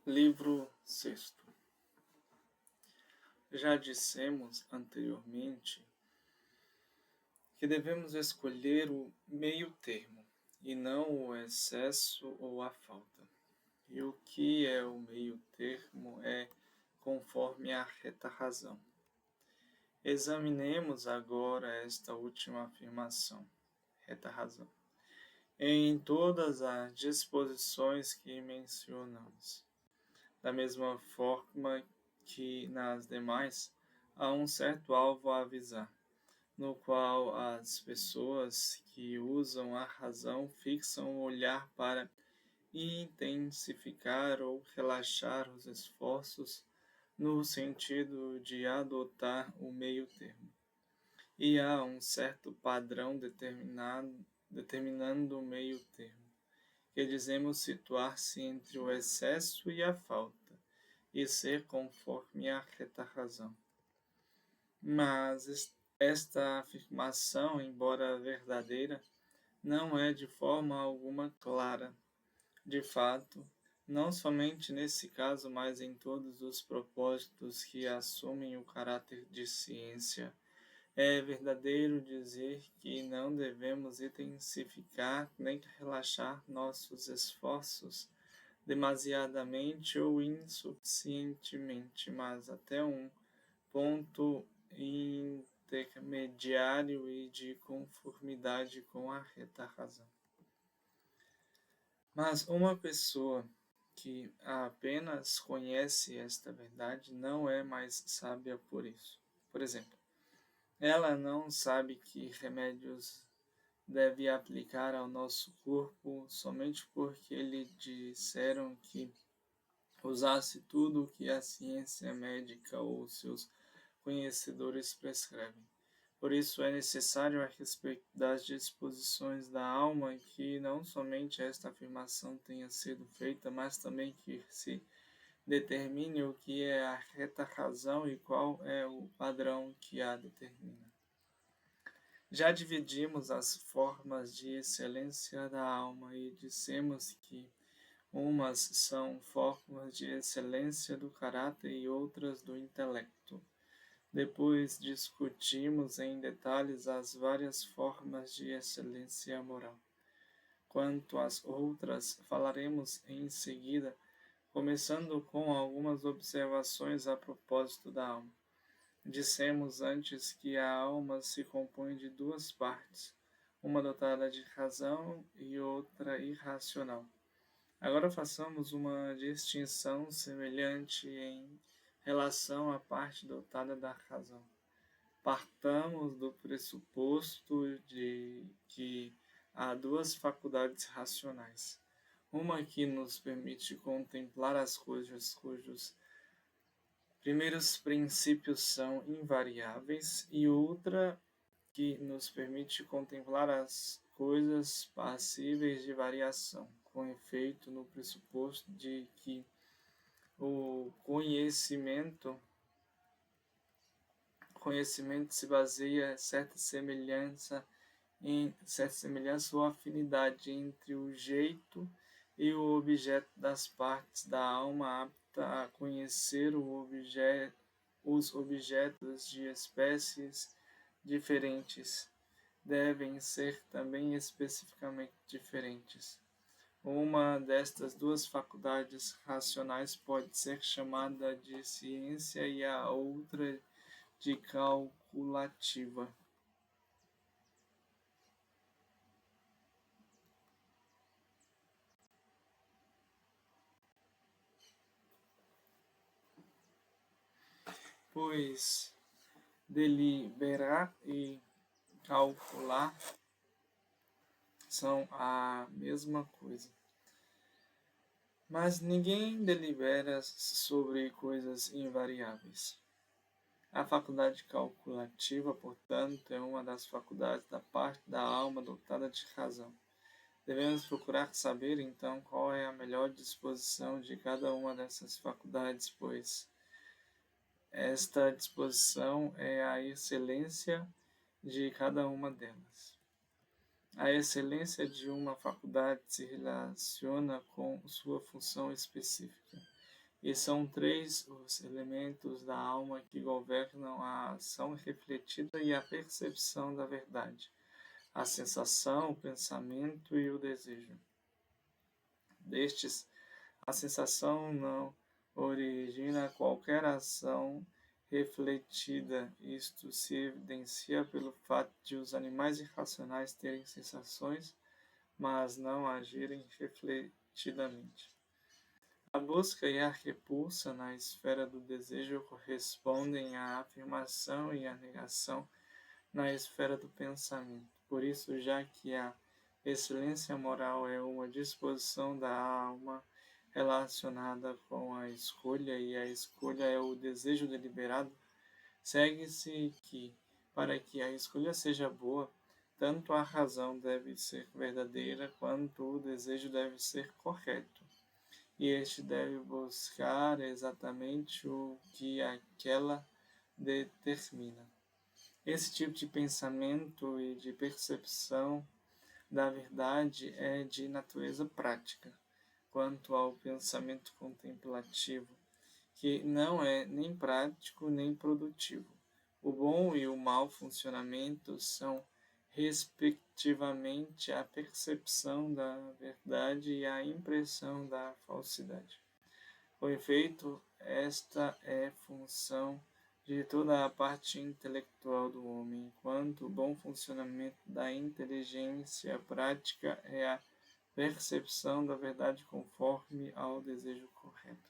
Livro sexto. Já dissemos anteriormente que devemos escolher o meio termo e não o excesso ou a falta. E o que é o meio termo é conforme a reta razão. Examinemos agora esta última afirmação, reta razão, em todas as disposições que mencionamos. Da mesma forma que nas demais, há um certo alvo a avisar, no qual as pessoas que usam a razão fixam o olhar para intensificar ou relaxar os esforços no sentido de adotar o meio termo. E há um certo padrão determinando o meio termo, que dizemos situar-se entre o excesso e a falta, e ser conforme a reta razão. Mas esta afirmação, embora verdadeira, não é de forma alguma clara. De fato, não somente nesse caso, mas em todos os propósitos que assumem o caráter de ciência, é verdadeiro dizer que não devemos intensificar nem relaxar nossos esforços demasiadamente ou insuficientemente, mas até um ponto intermediário e de conformidade com a reta razão. Mas uma pessoa que apenas conhece esta verdade não é mais sábia por isso. Por exemplo, ela não sabe que remédios deve aplicar ao nosso corpo somente porque lhe disseram que usasse tudo o que a ciência médica ou seus conhecedores prescrevem. Por isso é necessário, a respeito das disposições da alma, que não somente esta afirmação tenha sido feita, mas também que se determine o que é a reta razão e qual é o padrão que a determina. Já dividimos as formas de excelência da alma e dissemos que umas são formas de excelência do caráter e outras do intelecto. Depois discutimos em detalhes as várias formas de excelência moral. Quanto às outras, falaremos em seguida, começando com algumas observações a propósito da alma. Dissemos antes que a alma se compõe de duas partes, uma dotada de razão e outra irracional. Agora façamos uma distinção semelhante em relação à parte dotada da razão. Partamos do pressuposto de que há duas faculdades racionais. Uma que nos permite contemplar as coisas cujos primeiros princípios são invariáveis e outra que nos permite contemplar as coisas passíveis de variação, com efeito no pressuposto de que o conhecimento se baseia em certa semelhança ou afinidade entre o jeito e o objeto das partes da alma apta a conhecer os objetos de espécies diferentes. Devem ser também especificamente diferentes. Uma destas duas faculdades racionais pode ser chamada de ciência e a outra de calculativa. Pois deliberar e calcular são a mesma coisa. Mas ninguém delibera sobre coisas invariáveis. A faculdade calculativa, portanto, é uma das faculdades da parte da alma dotada de razão. Devemos procurar saber, então, qual é a melhor disposição de cada uma dessas faculdades, pois esta disposição é a excelência de cada uma delas. A excelência de uma faculdade se relaciona com sua função específica. E são três os elementos da alma que governam a ação refletida e a percepção da verdade: a sensação, o pensamento e o desejo. Destes, a sensação não origina qualquer ação refletida. Isto se evidencia pelo fato de os animais irracionais terem sensações, mas não agirem refletidamente. A busca e a repulsa na esfera do desejo correspondem à afirmação e à negação na esfera do pensamento. Por isso, já que a excelência moral é uma disposição da alma relacionada com a escolha e a escolha é o desejo deliberado, segue-se que, para que a escolha seja boa, tanto a razão deve ser verdadeira quanto o desejo deve ser correto. E este deve buscar exatamente o que aquela determina. Esse tipo de pensamento e de percepção da verdade é de natureza prática, quanto ao pensamento contemplativo, que não é nem prático nem produtivo. O bom e o mau funcionamento são, respectivamente, a percepção da verdade e a impressão da falsidade. Com efeito, esta é função de toda a parte intelectual do homem, enquanto o bom funcionamento da inteligência prática é a percepção da verdade conforme ao desejo correto.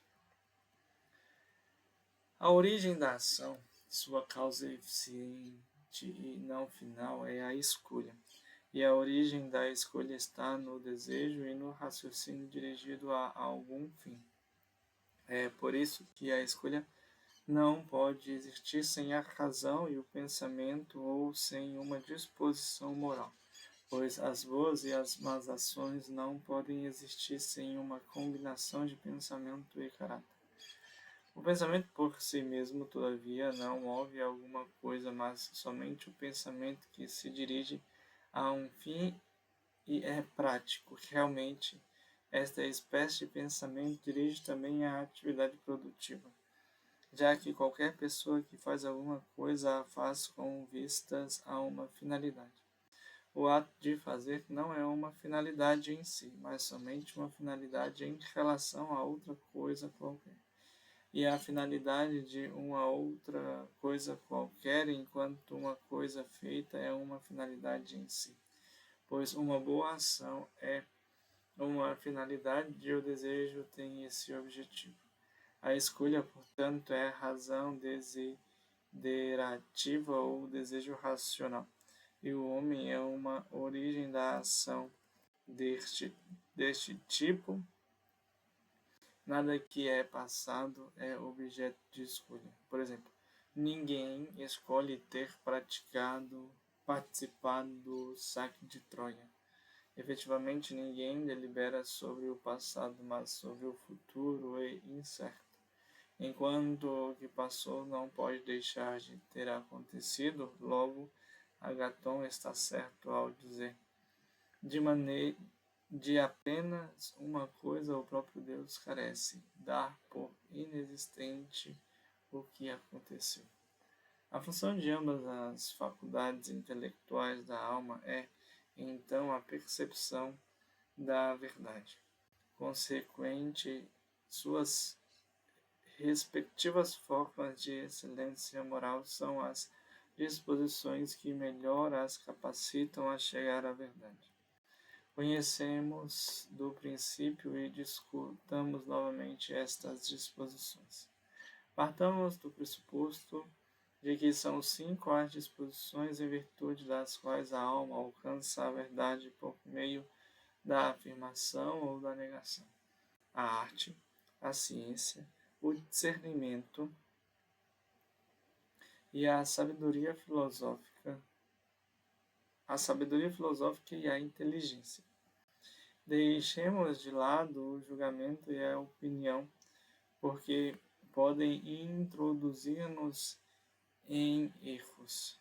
A origem da ação, sua causa eficiente e não final, é a escolha. E a origem da escolha está no desejo e no raciocínio dirigido a algum fim. É por isso que a escolha não pode existir sem a razão e o pensamento ou sem uma disposição moral, pois as boas e as más ações não podem existir sem uma combinação de pensamento e caráter. O pensamento por si mesmo, todavia, não move alguma coisa, mas somente o pensamento que se dirige a um fim e é prático. Realmente, esta espécie de pensamento dirige também a atividade produtiva, já que qualquer pessoa que faz alguma coisa a faz com vistas a uma finalidade. O ato de fazer não é uma finalidade em si, mas somente uma finalidade em relação a outra coisa qualquer. E a finalidade de uma outra coisa qualquer, enquanto uma coisa feita é uma finalidade em si, pois uma boa ação é uma finalidade e o desejo tem esse objetivo. A escolha, portanto, é a razão desiderativa ou desejo racional, e o homem é uma origem da ação deste tipo. Nada que é passado é objeto de escolha. Por exemplo, ninguém escolhe ter participado do saque de Troia. Efetivamente, ninguém delibera sobre o passado, mas sobre o futuro é incerto. Enquanto o que passou não pode deixar de ter acontecido, logo Agaton está certo ao dizer: de apenas uma coisa o próprio Deus carece, dar por inexistente o que aconteceu. A função de ambas as faculdades intelectuais da alma é, então, a percepção da verdade. Consequente, suas respectivas formas de excelência moral são as disposições que melhor as capacitam a chegar à verdade. Conhecemos do princípio e discutamos novamente estas disposições. Partamos do pressuposto de que são 5 as disposições em virtude das quais a alma alcança a verdade por meio da afirmação ou da negação: a arte, a ciência, o discernimento e a sabedoria filosófica e a inteligência. Deixemos de lado o julgamento e a opinião, porque podem introduzir-nos em erros.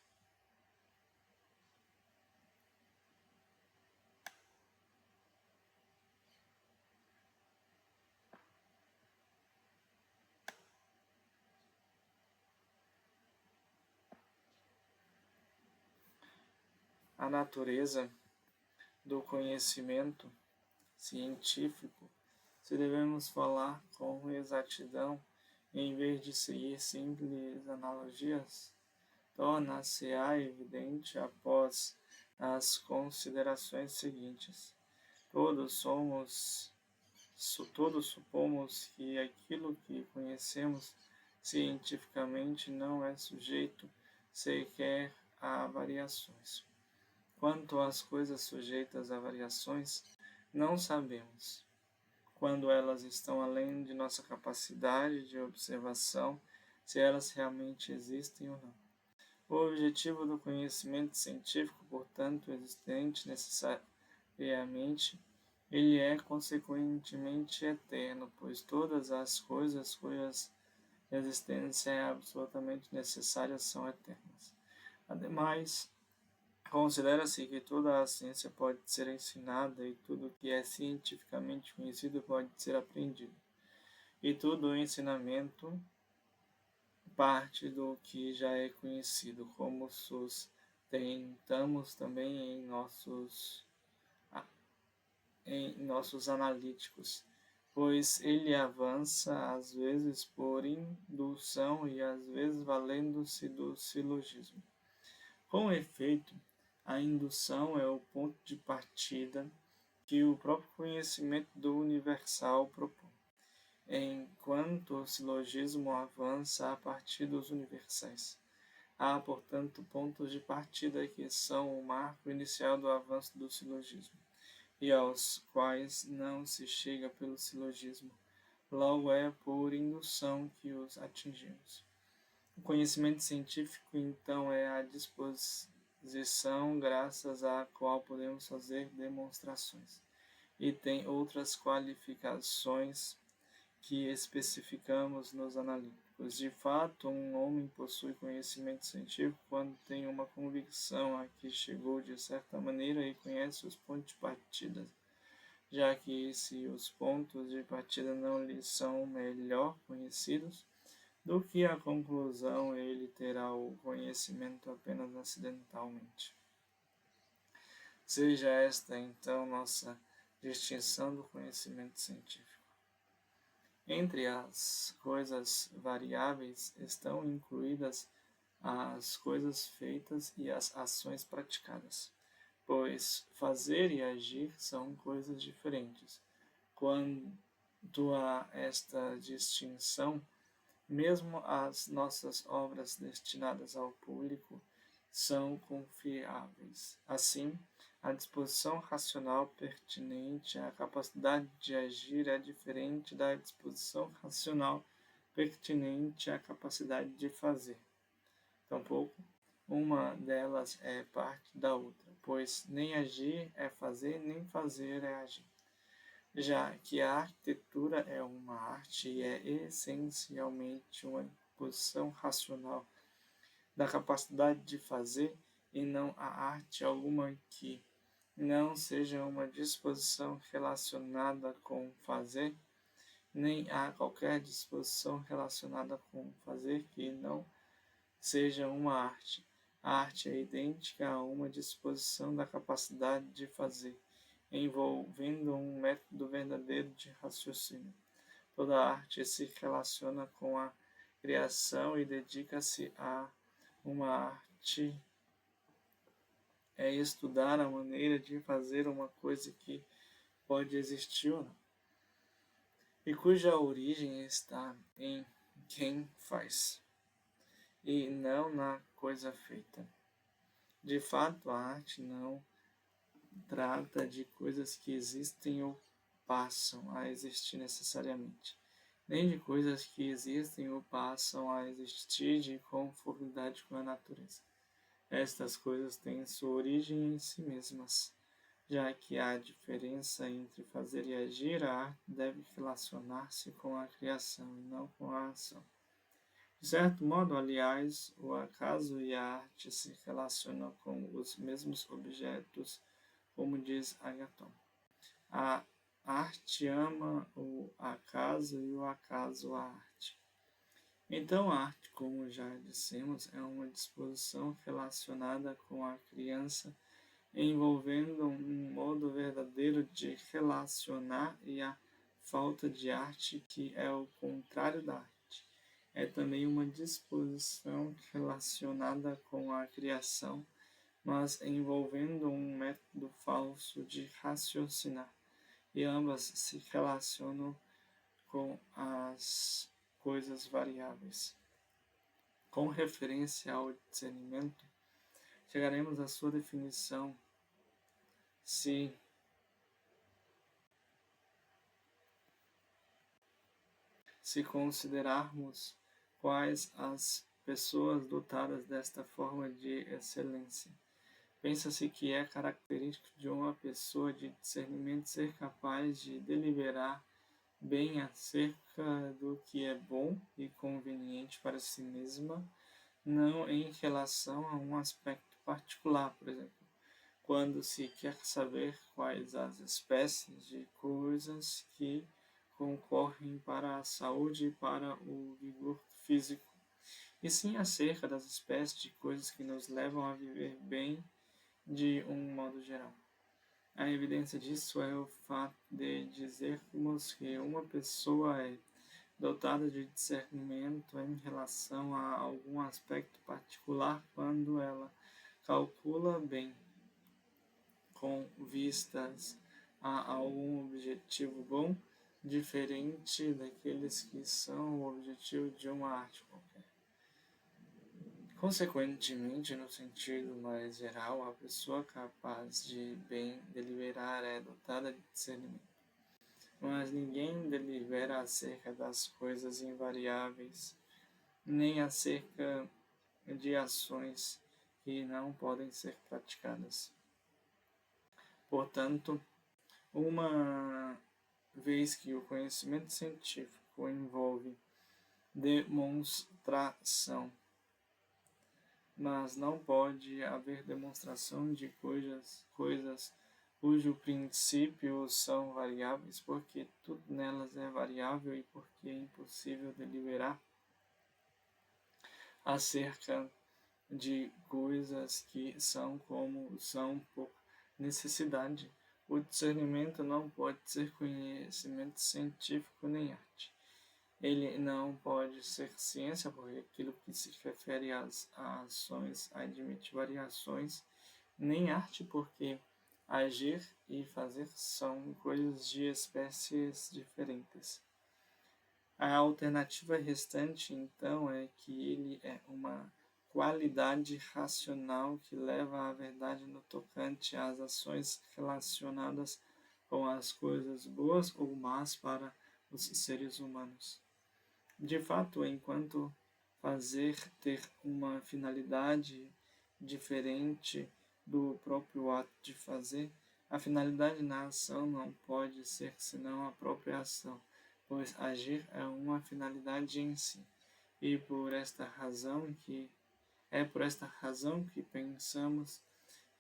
a natureza do conhecimento científico, se devemos falar com exatidão, em vez de seguir simples analogias, torna-se-á evidente após as considerações seguintes. Todos supomos que aquilo que conhecemos cientificamente não é sujeito sequer a variações. Quanto às coisas sujeitas a variações, não sabemos, quando elas estão além de nossa capacidade de observação, se elas realmente existem ou não. O objetivo do conhecimento científico, portanto, existente necessariamente, ele é consequentemente eterno, pois todas as coisas cujas existência é absolutamente necessária são eternas. Ademais, considera-se que toda a ciência pode ser ensinada e tudo que é cientificamente conhecido pode ser aprendido. E todo o ensinamento parte do que já é conhecido, como sustentamos também em nossos analíticos, pois ele avança às vezes por indução e às vezes valendo-se do silogismo. Com efeito, a indução é o ponto de partida que o próprio conhecimento do universal propõe, enquanto o silogismo avança a partir dos universais. Há, portanto, pontos de partida que são o marco inicial do avanço do silogismo, e aos quais não se chega pelo silogismo. Logo é por indução que os atingimos. O conhecimento científico, então, é a disposição graças à qual podemos fazer demonstrações, e tem outras qualificações que especificamos nos analíticos. De fato, um homem possui conhecimento científico quando tem uma convicção a que chegou de certa maneira e conhece os pontos de partida, já que se os pontos de partida não lhe são melhor conhecidos do que a conclusão, ele terá o conhecimento apenas acidentalmente. Seja esta, então, nossa distinção do conhecimento científico. Entre as coisas variáveis estão incluídas as coisas feitas e as ações praticadas, pois fazer e agir são coisas diferentes. Quanto a esta distinção, mesmo as nossas obras destinadas ao público são confiáveis. Assim, a disposição racional pertinente à capacidade de agir é diferente da disposição racional pertinente à capacidade de fazer. Tampouco, uma delas é parte da outra, pois nem agir é fazer, nem fazer é agir. Já que a arquitetura é uma arte e é essencialmente uma disposição racional da capacidade de fazer, e não há arte alguma que não seja uma disposição relacionada com fazer, nem há qualquer disposição relacionada com fazer que não seja uma arte. A arte é idêntica a uma disposição da capacidade de fazer, envolvendo um método verdadeiro de raciocínio. Toda arte se relaciona com a criação e dedica-se a uma arte é estudar a maneira de fazer uma coisa que pode existir ou não, e cuja origem está em quem faz, e não na coisa feita. De fato, a arte não trata de coisas que existem ou passam a existir necessariamente, nem de coisas que existem ou passam a existir de conformidade com a natureza. Estas coisas têm sua origem em si mesmas. Já que há diferença entre fazer e agir, a arte deve relacionar-se com a criação e não com a ação. De certo modo, aliás, o acaso e a arte se relacionam com os mesmos objetos, como diz Agathon. A arte ama o acaso e o acaso a arte. Então, a arte, como já dissemos, é uma disposição relacionada com a criança envolvendo um modo verdadeiro de relacionar e a falta de arte, que é o contrário da arte. É também uma disposição relacionada com a criação, mas envolvendo um método falso de raciocinar, e ambas se relacionam com as coisas variáveis. Com referência ao discernimento, chegaremos à sua definição se considerarmos quais as pessoas dotadas desta forma de excelência. Pensa-se que é característico de uma pessoa de discernimento ser capaz de deliberar bem acerca do que é bom e conveniente para si mesma, não em relação a um aspecto particular, por exemplo, quando se quer saber quais as espécies de coisas que concorrem para a saúde e para o vigor físico, e sim acerca das espécies de coisas que nos levam a viver bem de um modo geral. A evidência disso é o fato de dizermos que uma pessoa é dotada de discernimento em relação a algum aspecto particular quando ela calcula bem com vistas a algum objetivo bom, diferente daqueles que são o objetivo de uma arte qualquer. Consequentemente, no sentido mais geral, a pessoa capaz de bem deliberar é dotada de discernimento. Mas ninguém delibera acerca das coisas invariáveis, nem acerca de ações que não podem ser praticadas. Portanto, uma vez que o conhecimento científico envolve demonstração, mas não pode haver demonstração de coisas cujo princípios são variáveis, porque tudo nelas é variável e porque é impossível deliberar acerca de coisas que são como são por necessidade. O discernimento não pode ser conhecimento científico nem arte. Ele não pode ser ciência, porque aquilo que se refere às ações admite variações, nem arte, porque agir e fazer são coisas de espécies diferentes. A alternativa restante, então, é que ele é uma qualidade racional que leva à verdade no tocante às ações relacionadas com as coisas boas ou más para os seres humanos. De fato, enquanto fazer ter uma finalidade diferente do próprio ato de fazer, a finalidade na ação não pode ser senão a própria ação, pois agir é uma finalidade em si. E por esta razão que pensamos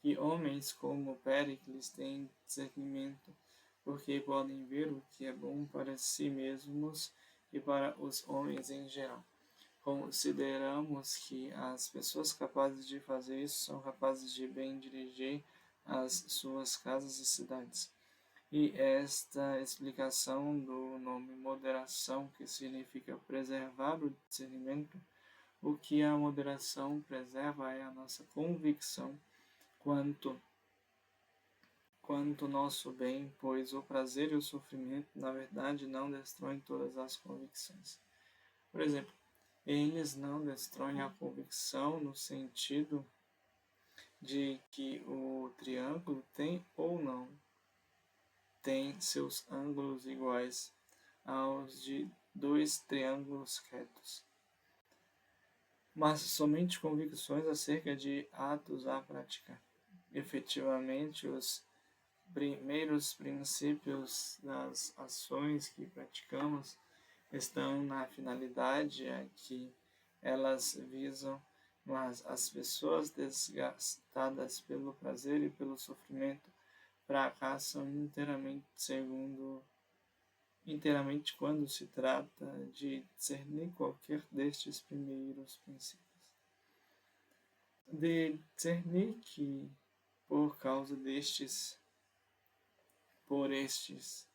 que homens como Péricles têm discernimento, porque podem ver o que é bom para si mesmos e para os homens em geral. Consideramos que as pessoas capazes de fazer isso são capazes de bem dirigir as suas casas e cidades. E esta explicação do nome moderação, que significa preservar o discernimento, o que a moderação preserva é a nossa convicção quanto nosso bem, pois o prazer e o sofrimento, na verdade, não destroem todas as convicções. Por exemplo, eles não destroem a convicção no sentido de que o triângulo tem ou não tem seus ângulos iguais aos de dois triângulos retos, mas somente convicções acerca de atos a praticar. Efetivamente, os primeiros princípios das ações que praticamos estão na finalidade a que elas visam, mas as pessoas desgastadas pelo prazer e pelo sofrimento fracassam inteiramente quando se trata de discernir qualquer destes primeiros princípios. De discernir que, por causa destes, por estes,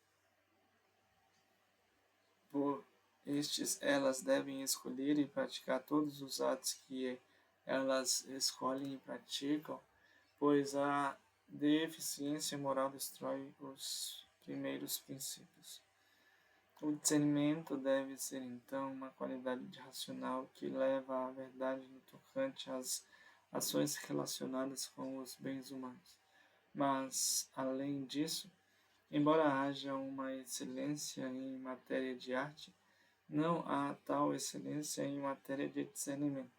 elas devem escolher e praticar todos os atos que elas escolhem e praticam, pois a deficiência moral destrói os primeiros princípios. O discernimento deve ser, então, uma qualidade racional que leva à verdade no tocante às ações relacionadas com os bens humanos. Mas, além disso, embora haja uma excelência em matéria de arte, não há tal excelência em matéria de discernimento.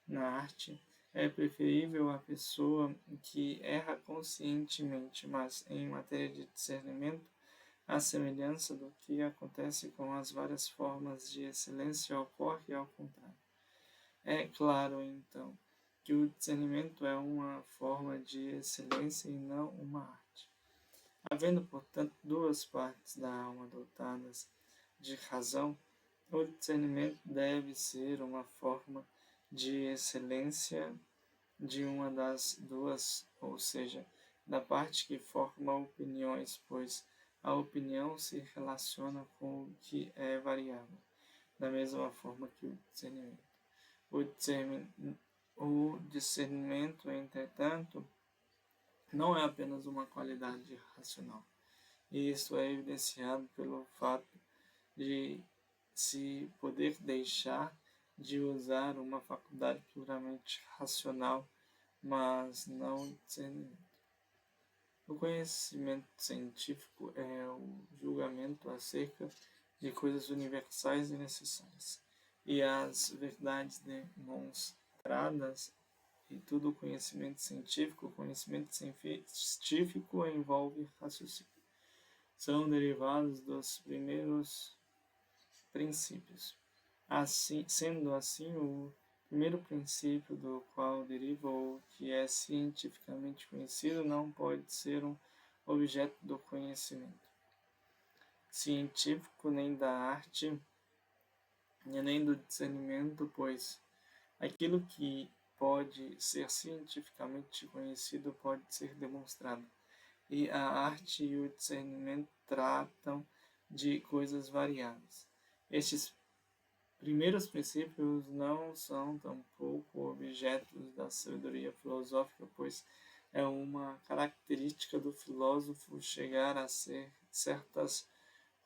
Na arte, é preferível a pessoa que erra conscientemente, mas em matéria de discernimento, a semelhança do que acontece com as várias formas de excelência ocorre ao contrário. É claro, então, que o discernimento é uma forma de excelência e não uma arte. Havendo, portanto, duas partes da alma dotadas de razão, o discernimento deve ser uma forma de excelência de uma das duas, ou seja, da parte que forma opiniões, pois a opinião se relaciona com o que é variável, da mesma forma que o discernimento. O discernimento, entretanto, não é apenas uma qualidade racional, e isso é evidenciado pelo fato de se poder deixar de usar uma faculdade puramente racional, mas não discernimento. O conhecimento científico é o julgamento acerca de coisas universais e necessárias, e as verdades demonstradas e todo o conhecimento científico envolve raciocínio. São derivados dos primeiros princípios. Sendo assim, o primeiro princípio do qual deriva o que é cientificamente conhecido não pode ser um objeto do conhecimento científico, nem da arte, nem do discernimento, pois aquilo que pode ser cientificamente conhecido pode ser demonstrado, e a arte e o discernimento tratam de coisas variadas. Estes primeiros princípios não são tampouco objetos da sabedoria filosófica, pois é uma característica do filósofo chegar a ser certas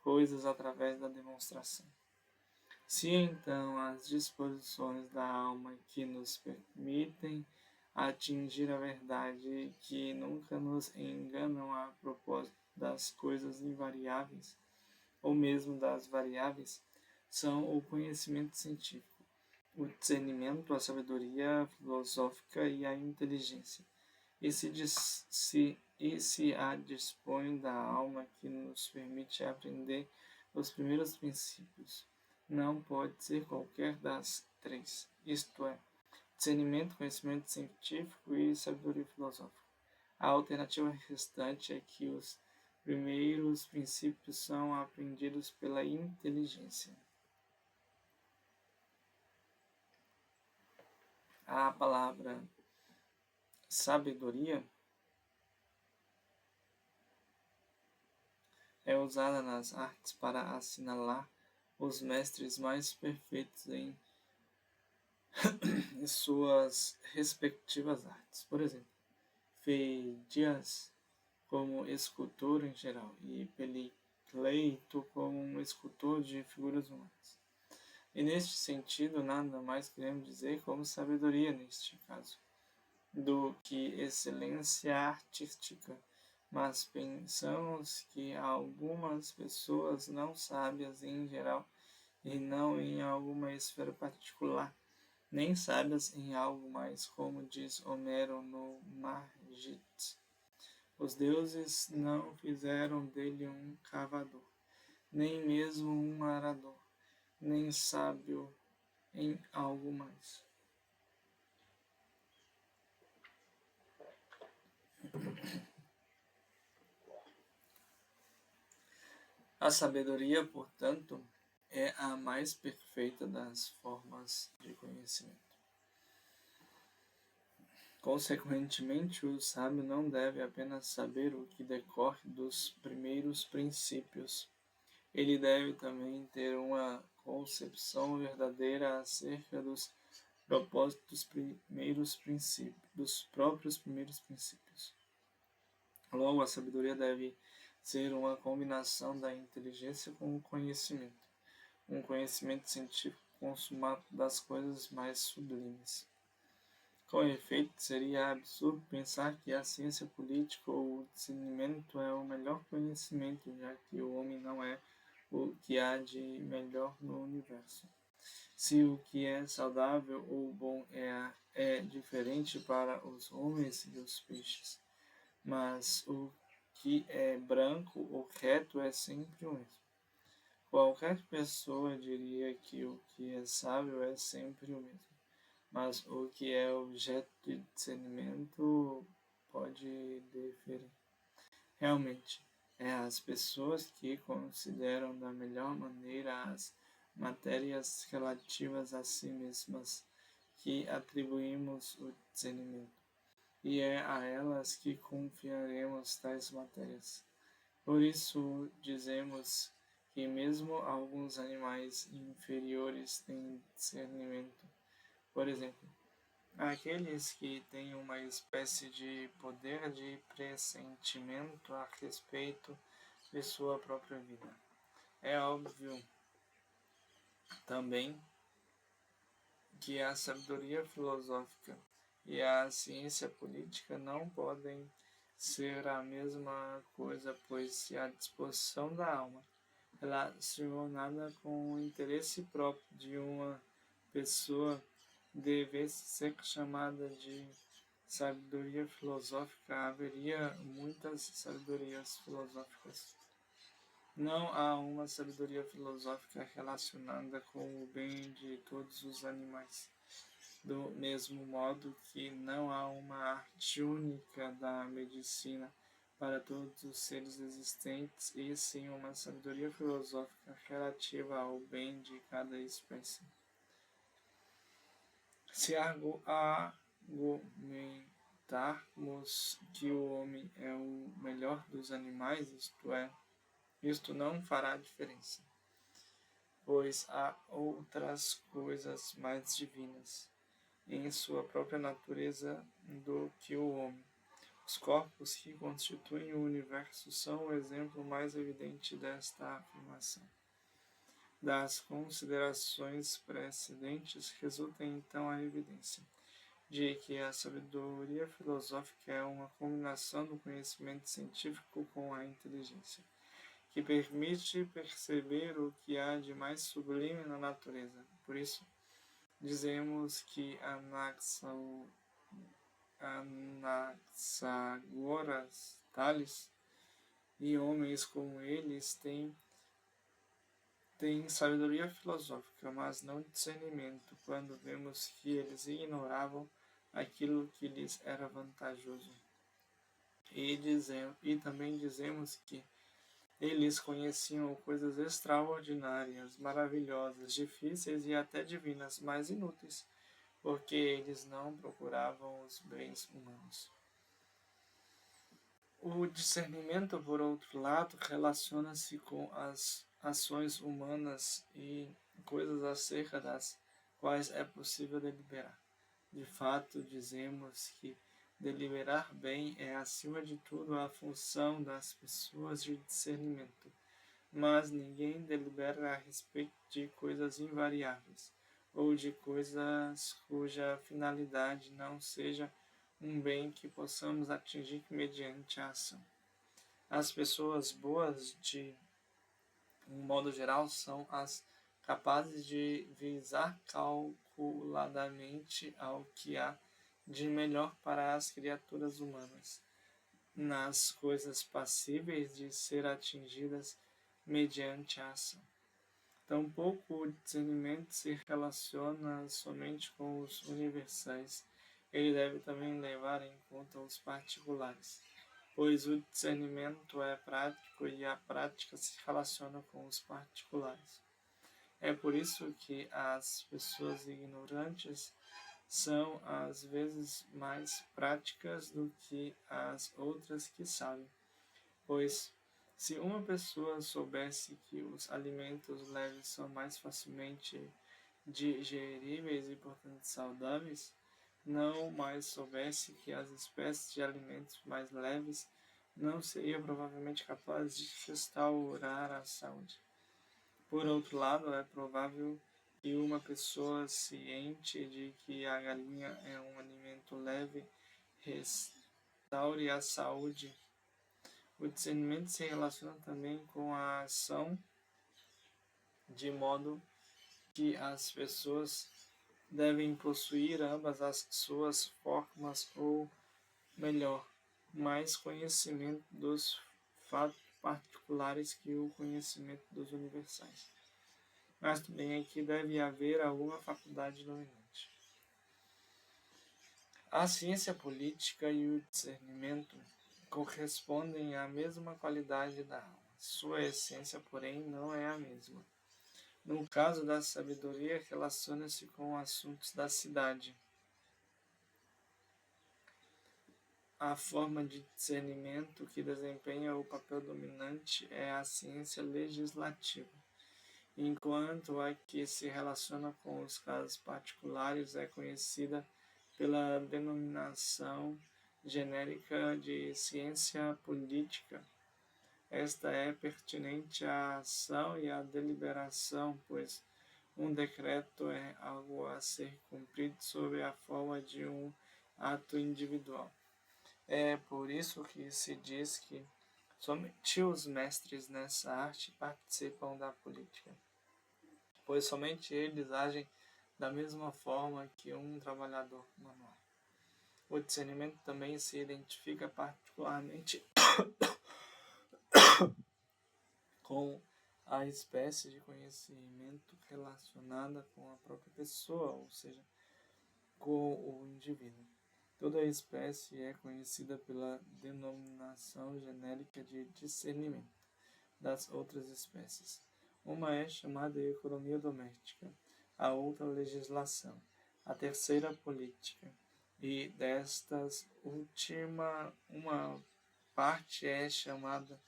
coisas através da demonstração. Se então as disposições da alma que nos permitem atingir a verdade, que nunca nos enganam a propósito das coisas invariáveis, ou mesmo das variáveis, são o conhecimento científico, o discernimento, a sabedoria filosófica e a inteligência, e se a dispõe da alma que nos permite aprender os primeiros princípios. Não pode ser qualquer das três, isto é, discernimento, conhecimento científico e sabedoria filosófica. A alternativa restante é que os primeiros princípios são aprendidos pela inteligência. A palavra sabedoria é usada nas artes para assinalar os mestres mais perfeitos em suas respectivas artes. Por exemplo, Feidias como escultor em geral e Pericleito como um escultor de figuras humanas. E neste sentido, nada mais queremos dizer como sabedoria neste caso, do que excelência artística, mas pensamos que algumas pessoas não sábias em geral, e não em alguma esfera particular, nem sábias em algo mais, como diz Homero no Margit. Os deuses não fizeram dele um cavador, nem mesmo um arador, nem sábio em algo mais. A sabedoria, portanto, é a mais perfeita das formas de conhecimento. Consequentemente, o sábio não deve apenas saber o que decorre dos primeiros princípios. Ele deve também ter uma concepção verdadeira acerca dos propósitos dos próprios primeiros princípios. Logo, a sabedoria deve ser uma combinação da inteligência com o conhecimento, um conhecimento científico consumado das coisas mais sublimes. Com efeito, seria absurdo pensar que a ciência política ou o discernimento é o melhor conhecimento, já que o homem não é o que há de melhor no universo. Se o que é saudável ou bom é diferente para os homens e os peixes, mas o que é branco ou reto é sempre o mesmo. Qualquer pessoa diria que o que é sábio é sempre o mesmo, mas o que é objeto de discernimento pode diferir. Realmente, é as pessoas que consideram da melhor maneira as matérias relativas a si mesmas que atribuímos o discernimento, e é a elas que confiaremos tais matérias. Por isso dizemos que mesmo alguns animais inferiores têm discernimento. Por exemplo, aqueles que têm uma espécie de poder de pressentimento a respeito de sua própria vida. É óbvio também que a sabedoria filosófica e a ciência política não podem ser a mesma coisa, pois se a disposição da alma relacionada com o interesse próprio de uma pessoa devesse ser chamada de sabedoria filosófica, haveria muitas sabedorias filosóficas. Não há uma sabedoria filosófica relacionada com o bem de todos os animais, do mesmo modo que não há uma arte única da medicina para todos os seres existentes, e sim uma sabedoria filosófica relativa ao bem de cada espécie. Se argumentarmos que o homem é o melhor dos animais, isto não fará diferença, pois há outras coisas mais divinas em sua própria natureza do que o homem. Os corpos que constituem o universo são o exemplo mais evidente desta afirmação. Das considerações precedentes resulta então a evidência de que a sabedoria filosófica é uma combinação do conhecimento científico com a inteligência, que permite perceber o que há de mais sublime na natureza. Por isso, dizemos que Anaxagoras, Tales e homens como eles têm sabedoria filosófica, mas não discernimento, quando vemos que eles ignoravam aquilo que lhes era vantajoso. E também dizemos que eles conheciam coisas extraordinárias, maravilhosas, difíceis e até divinas, mas inúteis, porque eles não procuravam os bens humanos. O discernimento, por outro lado, relaciona-se com as ações humanas e coisas acerca das quais é possível deliberar. De fato, dizemos que deliberar bem é, acima de tudo, a função das pessoas de discernimento, mas ninguém delibera a respeito de coisas invariáveis, ou de coisas cuja finalidade não seja um bem que possamos atingir mediante a ação. As pessoas boas, de um modo geral, são as capazes de visar calculadamente ao que há de melhor para as criaturas humanas, nas coisas passíveis de ser atingidas mediante a ação. Tampouco o discernimento se relaciona somente com os universais. Ele deve também levar em conta os particulares, pois o discernimento é prático e a prática se relaciona com os particulares. É por isso que as pessoas ignorantes são às vezes mais práticas do que as outras que sabem, pois se uma pessoa soubesse que os alimentos leves são mais facilmente digeríveis e, portanto, saudáveis, não mais soubesse que as espécies de alimentos mais leves não seriam provavelmente capazes de restaurar a saúde. Por outro lado, é provável que uma pessoa ciente de que a galinha é um alimento leve restaure a saúde. O discernimento se relaciona também com a ação, de modo que as pessoas devem possuir ambas as suas formas, ou melhor, mais conhecimento dos fatos particulares que o conhecimento dos universais. Mas também aqui deve haver alguma faculdade dominante. A ciência política e o discernimento correspondem à mesma qualidade da alma. Sua essência, porém, não é a mesma. No caso da sabedoria, relaciona-se com assuntos da cidade. A forma de discernimento que desempenha o papel dominante é a ciência legislativa, enquanto a que se relaciona com os casos particulares é conhecida pela denominação genérica de ciência política. Esta é pertinente à ação e à deliberação, pois um decreto é algo a ser cumprido sob a forma de um ato individual. É por isso que se diz que somente os mestres nessa arte participam da política, pois somente eles agem da mesma forma que um trabalhador manual. O discernimento também se identifica particularmente com a espécie de conhecimento relacionada com a própria pessoa, ou seja, com o indivíduo. Toda espécie é conhecida pela denominação genérica de discernimento das outras espécies. Uma é chamada economia doméstica, a outra legislação, a terceira política, e destas última uma parte é chamada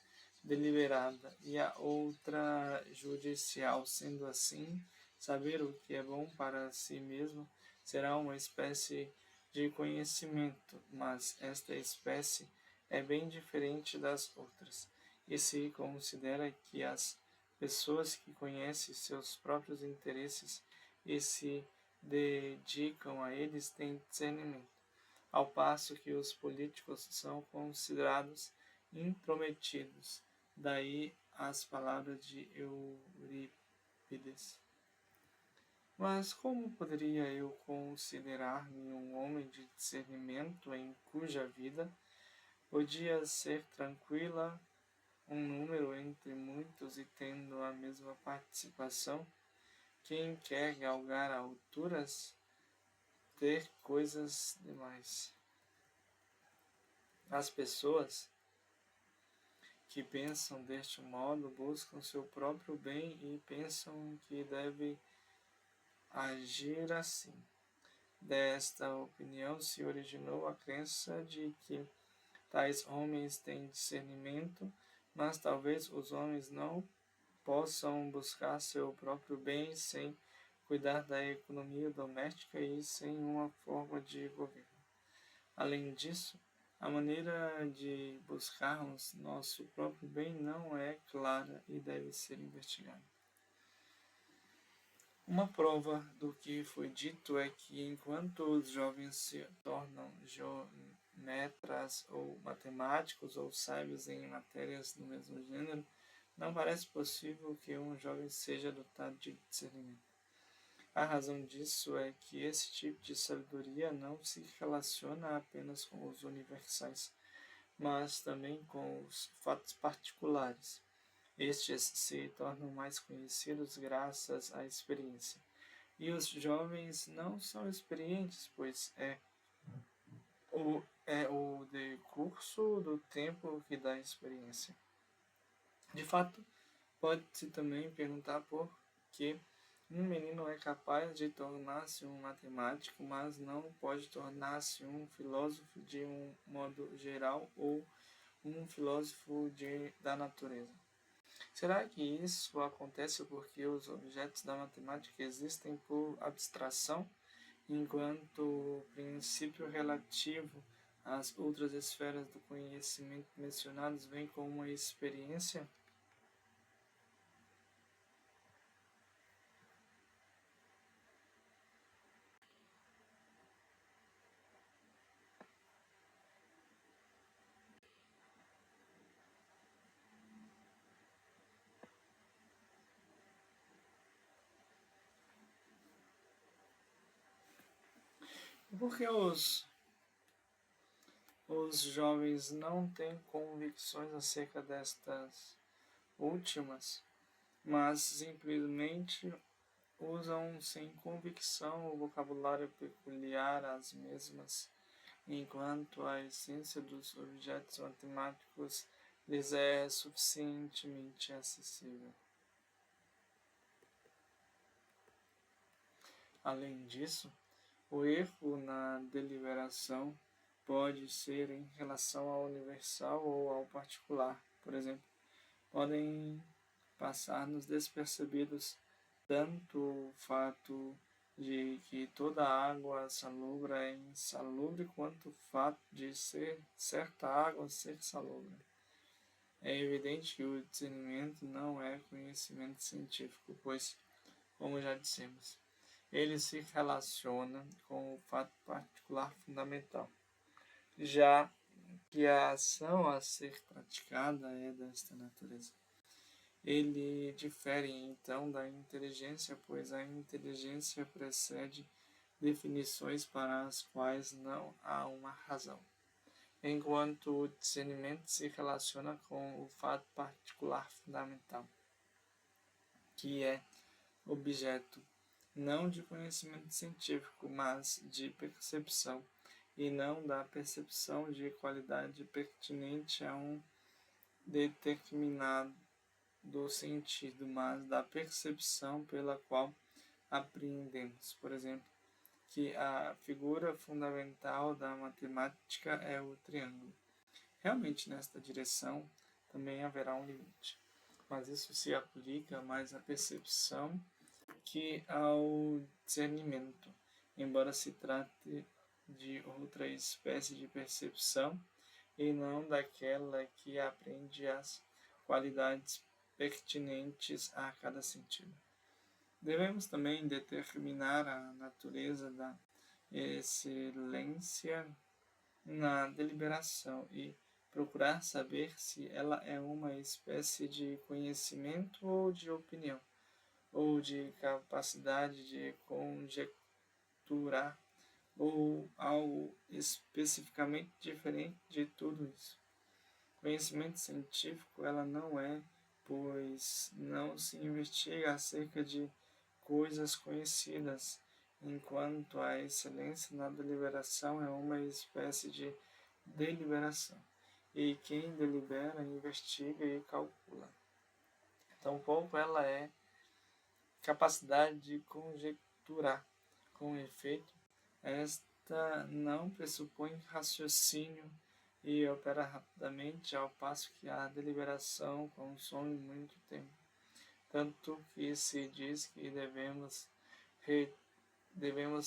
deliberada e a outra judicial. Sendo assim, saber o que é bom para si mesmo será uma espécie de conhecimento, mas esta espécie é bem diferente das outras, e se considera que as pessoas que conhecem seus próprios interesses e se dedicam a eles têm discernimento, ao passo que os políticos são considerados intrometidos. Daí as palavras de Eurípides. Mas como poderia eu considerar-me um homem de discernimento em cuja vida podia ser tranquila, um número entre muitos e tendo a mesma participação? Quem quer galgar alturas, ter coisas demais. As pessoas que pensam deste modo buscam seu próprio bem e pensam que deve agir assim. Desta opinião se originou a crença de que tais homens têm discernimento, mas talvez os homens não possam buscar seu próprio bem sem cuidar da economia doméstica e sem uma forma de governo. Além disso, a maneira de buscarmos nosso próprio bem não é clara e deve ser investigada. Uma prova do que foi dito é que enquanto os jovens se tornam geometras ou matemáticos ou sábios em matérias do mesmo gênero, não parece possível que um jovem seja dotado de discernimento. A razão disso é que esse tipo de sabedoria não se relaciona apenas com os universais, mas também com os fatos particulares. Estes se tornam mais conhecidos graças à experiência. E os jovens não são experientes, pois é o decurso do tempo que dá experiência. De fato, pode-se também perguntar por que Um menino é capaz de tornar-se um matemático, mas não pode tornar-se um filósofo de um modo geral ou um filósofo da natureza. Será que isso acontece porque os objetos da matemática existem por abstração, enquanto o princípio relativo às outras esferas do conhecimento mencionadas vem com uma experiência? Porque os jovens não têm convicções acerca destas últimas, mas simplesmente usam sem convicção o vocabulário peculiar às mesmas, enquanto a essência dos objetos matemáticos lhes é suficientemente acessível. Além disso, o erro na deliberação pode ser em relação ao universal ou ao particular. Por exemplo, podem passar-nos despercebidos tanto o fato de que toda água salobra é insalubre, quanto o fato de ser certa água ser salobra. É evidente que o discernimento não é conhecimento científico, pois, como já dissemos, ele se relaciona com o fato particular fundamental, já que a ação a ser praticada é desta natureza. Ele difere então da inteligência, pois a inteligência precede definições para as quais não há uma razão, enquanto o discernimento se relaciona com o fato particular fundamental, que é objeto não de conhecimento científico, mas de percepção, e não da percepção de qualidade pertinente a um determinado sentido, mas da percepção pela qual apreendemos. Por exemplo, que a figura fundamental da matemática é o triângulo. Realmente, nesta direção também haverá um limite, mas isso se aplica mais à percepção que ao discernimento, embora se trate de outra espécie de percepção e não daquela que aprende as qualidades pertinentes a cada sentido. Devemos também determinar a natureza da excelência na deliberação e procurar saber se ela é uma espécie de conhecimento ou de opinião, ou de capacidade de conjecturar, ou algo especificamente diferente de tudo isso. Conhecimento científico ela não é, pois não se investiga acerca de coisas conhecidas, enquanto a excelência na deliberação é uma espécie de deliberação, e quem delibera investiga e calcula. Tampouco ela é capacidade de conjecturar. Com efeito, esta não pressupõe raciocínio e opera rapidamente, ao passo que a deliberação consome muito tempo. Tanto que se diz que devemos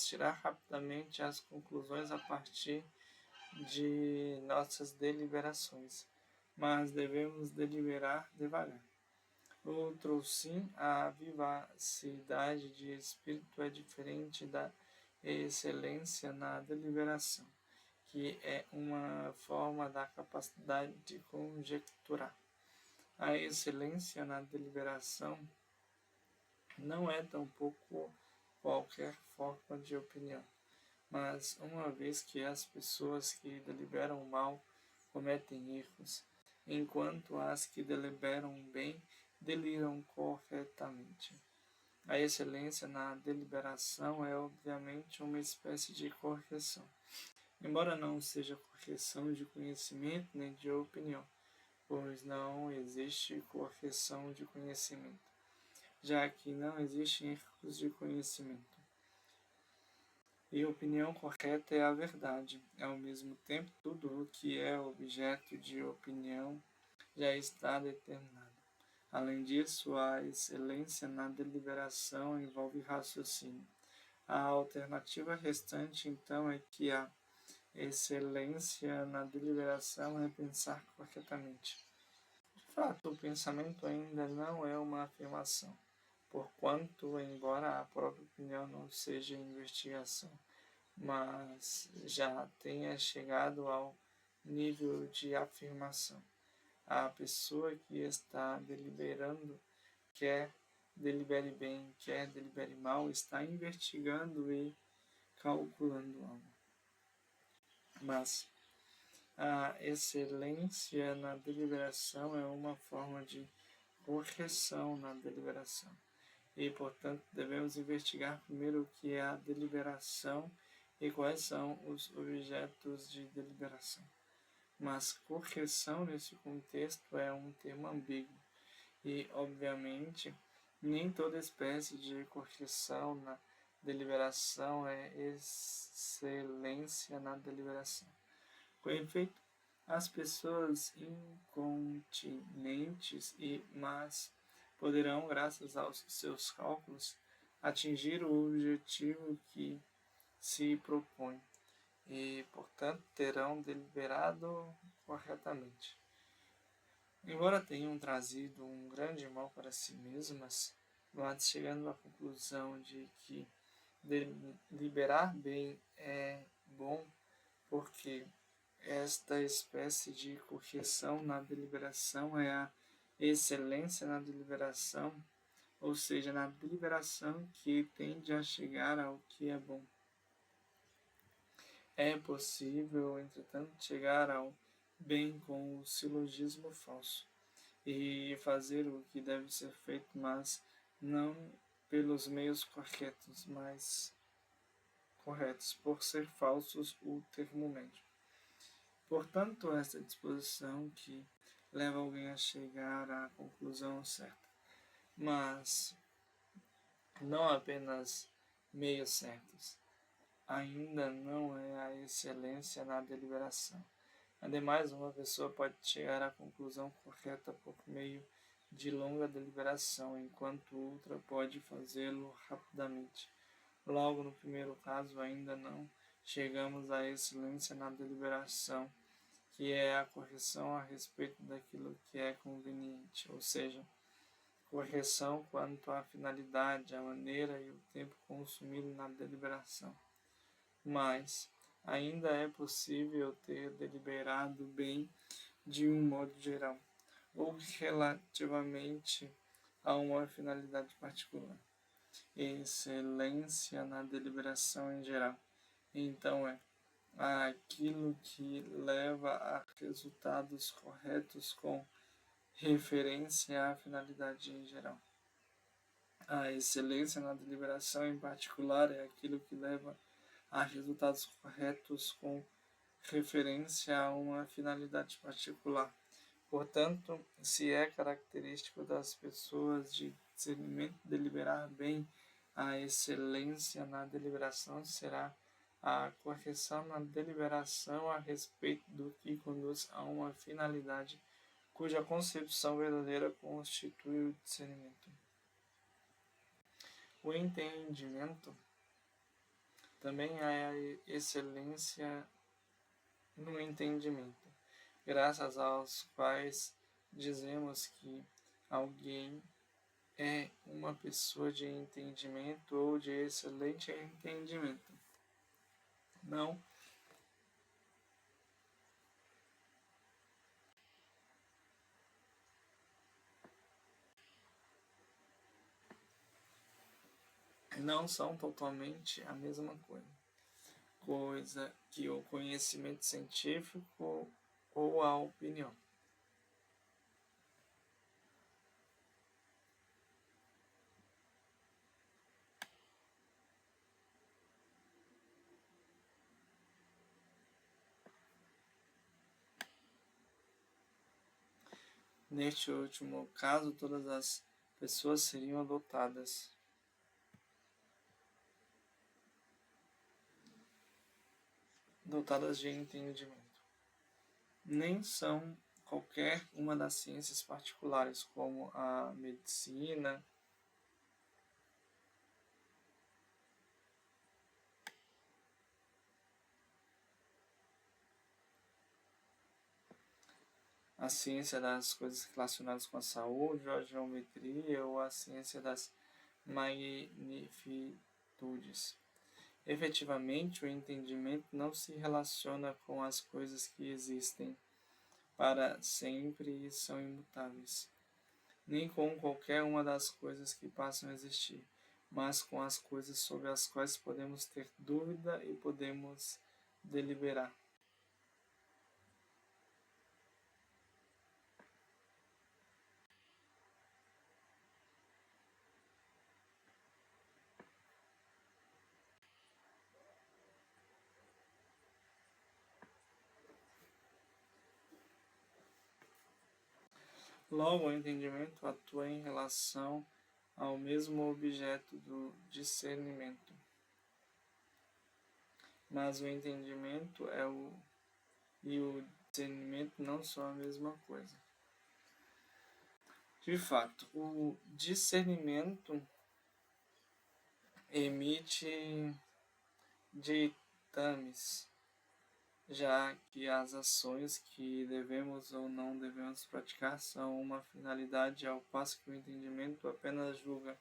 tirar rapidamente as conclusões a partir de nossas deliberações, mas devemos deliberar devagar. Outro sim, a vivacidade de espírito é diferente da excelência na deliberação, que é uma forma da capacidade de conjecturar. A excelência na deliberação não é tampouco qualquer forma de opinião, mas uma vez que as pessoas que deliberam mal cometem erros, enquanto as que deliberam bem deliram corretamente. A excelência na deliberação é obviamente uma espécie de correção, embora não seja correção de conhecimento nem de opinião, pois não existe correção de conhecimento. já que não existem erros de conhecimento. E a opinião correta é a verdade. Ao mesmo tempo, tudo o que é objeto de opinião já está determinado. Além disso, a excelência na deliberação envolve raciocínio. A alternativa restante, então, é que a excelência na deliberação é pensar corretamente. De fato, o pensamento ainda não é uma afirmação, porquanto, embora a própria opinião não seja investigação, mas já tenha chegado ao nível de afirmação. A pessoa que está deliberando, quer delibere bem, quer delibere mal, está investigando e calculando algo. Mas a excelência na deliberação é uma forma de correção na deliberação. E, portanto, devemos investigar primeiro o que é a deliberação e quais são os objetos de deliberação. Mas correção nesse contexto é um termo ambíguo e, obviamente, nem toda espécie de correção na deliberação é excelência na deliberação. Com efeito, as pessoas incontinentes e más poderão, graças aos seus cálculos, atingir o objetivo que se propõe e, portanto, terão deliberado corretamente. Embora tenham trazido um grande mal para si mesmas, mas chegando à conclusão de que deliberar bem é bom, porque esta espécie de correção na deliberação é a excelência na deliberação, ou seja, na deliberação que tende a chegar ao que é bom. É possível, entretanto, chegar ao bem com o silogismo falso e fazer o que deve ser feito, mas não pelos meios corretos, por ser falsos o termo médio. Portanto, esta disposição que leva alguém a chegar à conclusão certa, mas não apenas meios certos, ainda não é a excelência na deliberação. Ademais, uma pessoa pode chegar à conclusão correta por meio de longa deliberação, enquanto outra pode fazê-lo rapidamente. Logo, no primeiro caso, ainda não chegamos à excelência na deliberação, que é a correção a respeito daquilo que é conveniente, ou seja, correção quanto à finalidade, a maneira e o tempo consumido na deliberação. Mas ainda é possível ter deliberado bem de um modo geral, ou relativamente a uma finalidade particular. Excelência na deliberação em geral. Então aquilo que leva a resultados corretos com referência à finalidade em geral. A excelência na deliberação em particular é aquilo que leva a resultados corretos com referência a uma finalidade particular. Portanto, se é característico das pessoas de discernimento deliberar bem, a excelência na deliberação será a correção na deliberação a respeito do que conduz a uma finalidade cuja concepção verdadeira constitui o discernimento. O entendimento também é a excelência no entendimento, graças aos quais dizemos que alguém é uma pessoa de entendimento ou de excelente entendimento. Não são totalmente a mesma coisa que o conhecimento científico ou a opinião. Neste último caso, todas as pessoas seriam dotadas de entendimento. Nem são qualquer uma das ciências particulares, como a medicina, a ciência das coisas relacionadas com a saúde, a geometria ou a ciência das magnitudes. Efetivamente, o entendimento não se relaciona com as coisas que existem para sempre e são imutáveis, nem com qualquer uma das coisas que passam a existir, mas com as coisas sobre as quais podemos ter dúvida e podemos deliberar. Logo, o entendimento atua em relação ao mesmo objeto do discernimento. Mas o entendimento e o discernimento não são a mesma coisa. De fato, o discernimento emite ditames, já que as ações que devemos ou não devemos praticar são uma finalidade, ao passo que o entendimento apenas julga.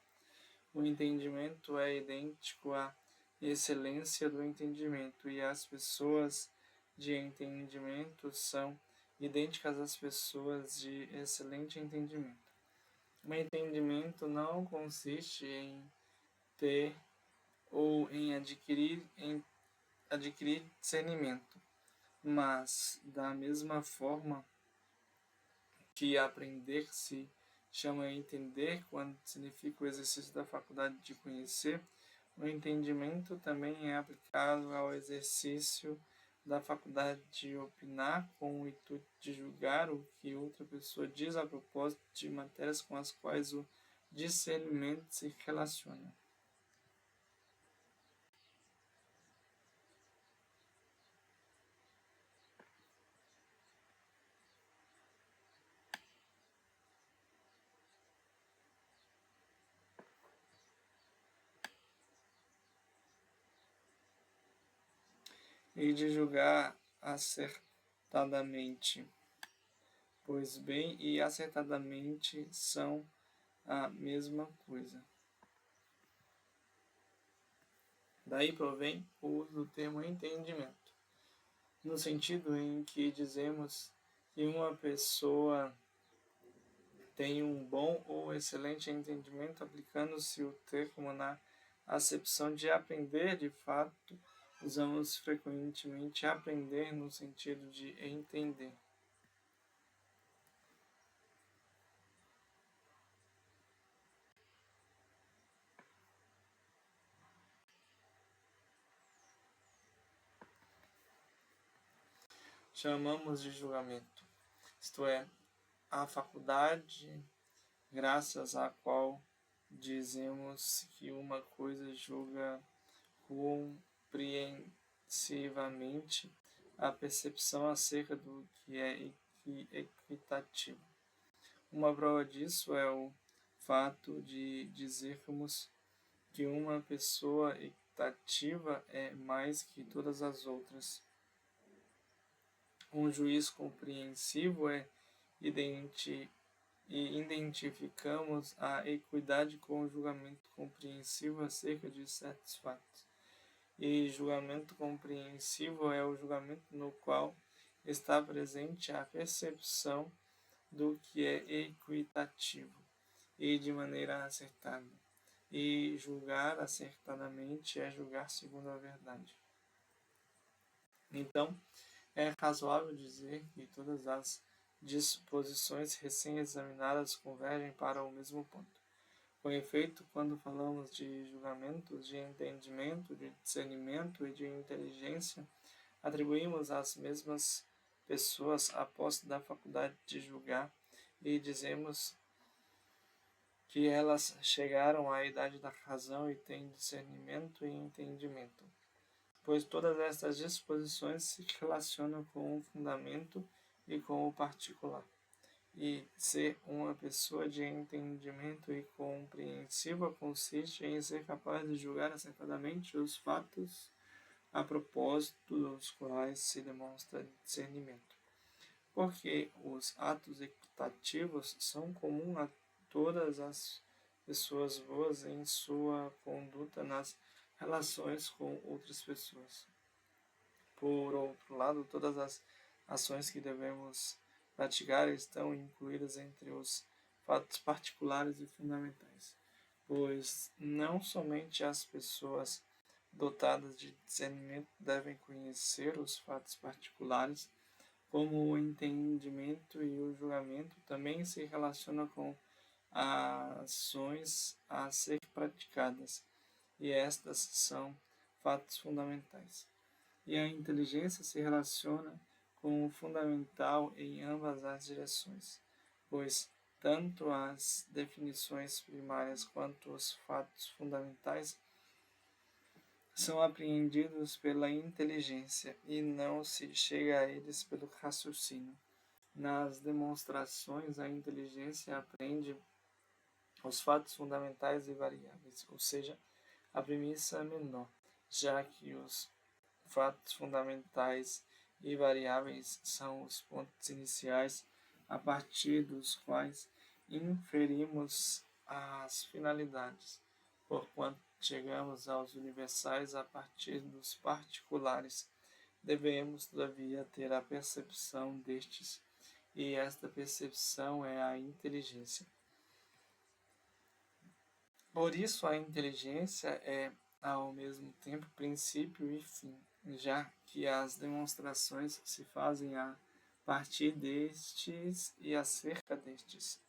O entendimento é idêntico à excelência do entendimento, e as pessoas de entendimento são idênticas às pessoas de excelente entendimento. O entendimento não consiste em ter ou em adquirir discernimento, mas da mesma forma que aprender se chama entender quando significa o exercício da faculdade de conhecer, o entendimento também é aplicado ao exercício da faculdade de opinar com o intuito de julgar o que outra pessoa diz a propósito de matérias com as quais o discernimento se relaciona. E de julgar acertadamente, pois bem e acertadamente são a mesma coisa. Daí provém o uso do termo entendimento, no sentido em que dizemos que uma pessoa tem um bom ou excelente entendimento, aplicando-se o termo na acepção de aprender de fato, usamos frequentemente aprender no sentido de entender. Chamamos de julgamento, isto é, a faculdade graças à qual dizemos que uma coisa julga compreensivamente a percepção acerca do que é equitativo. Uma prova disso é o fato de dizermos que uma pessoa equitativa é mais que todas as outras. Um juiz compreensivo é identificamos a equidade com o julgamento compreensivo acerca de certos fatos. E julgamento compreensivo é o julgamento no qual está presente a percepção do que é equitativo e de maneira acertada. E julgar acertadamente é julgar segundo a verdade. Então, é razoável dizer que todas as disposições recém-examinadas convergem para o mesmo ponto. Com efeito, quando falamos de julgamentos, de entendimento, de discernimento e de inteligência, atribuímos às mesmas pessoas a posse da faculdade de julgar e dizemos que elas chegaram à idade da razão e têm discernimento e entendimento, pois todas estas disposições se relacionam com o fundamento e com o particular. E ser uma pessoa de entendimento e compreensiva consiste em ser capaz de julgar acertadamente os fatos a propósito dos quais se demonstra discernimento. Porque os atos equitativos são comuns a todas as pessoas boas em sua conduta nas relações com outras pessoas. Por outro lado, todas as ações que devemos praticar estão incluídas entre os fatos particulares e fundamentais, pois não somente as pessoas dotadas de discernimento devem conhecer os fatos particulares, como o entendimento e o julgamento também se relacionam com ações a ser praticadas, e estas são fatos fundamentais. E a inteligência se relaciona com o fundamental em ambas as direções, pois tanto as definições primárias quanto os fatos fundamentais são apreendidos pela inteligência e não se chega a eles pelo raciocínio. Nas demonstrações, a inteligência aprende os fatos fundamentais e variáveis, ou seja, a premissa menor, já que os fatos fundamentais e variáveis são os pontos iniciais a partir dos quais inferimos as finalidades, porquanto chegamos aos universais a partir dos particulares. Devemos, todavia, ter a percepção destes, e esta percepção é a inteligência. Por isso, a inteligência é, ao mesmo tempo, princípio e fim, já que as demonstrações se fazem a partir destes e acerca destes.